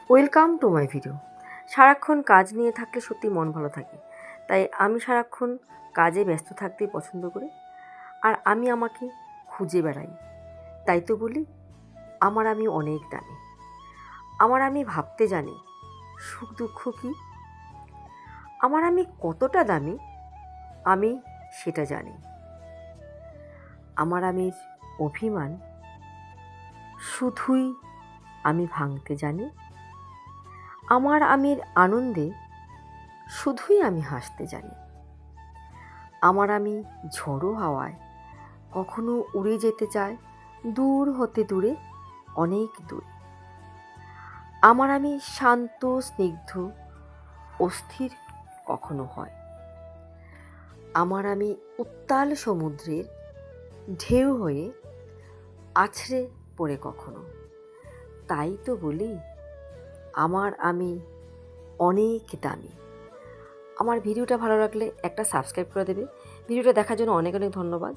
Welcome to my video. সারাক্ষণ কাজ নিয়ে থাকলে সত্যি মন ভালো থাকে, তাই আমি সারাক্ষণ কাজে ব্যস্ত থাকতেই পছন্দ করি। আর আমি আমাকে খুঁজে বেড়াই, তাই তো বলি আমার আমি অনেক দামি। আমার আমি ভাবতে জানি সুখ দুঃখ কী। আমার আমি কতটা দামি আমি সেটা জানি। আমার আমির অভিমান শুধুই আমি ভাঙতে জানি। আমার আমির আনন্দে শুধুই আমি হাসতে জানি। আমার আমি ঝোড়ো হাওয়ায় কখনো উড়ে যেতে চায় দূর হতে দূরে, অনেক দূরে। আমার আমি শান্ত স্নিগ্ধ অস্থির কখনো হয়। আমার আমি উত্তাল সমুদ্রের ঢেউ হয়ে আছড়ে পড়ে কখনো। তাই তো বলি আমার আমি অনেক দামি। আমার ভিডিওটা ভালো লাগলে একটা সাবস্ক্রাইব করে দেবে। ভিডিওটা দেখার জন্য অনেক অনেক ধন্যবাদ।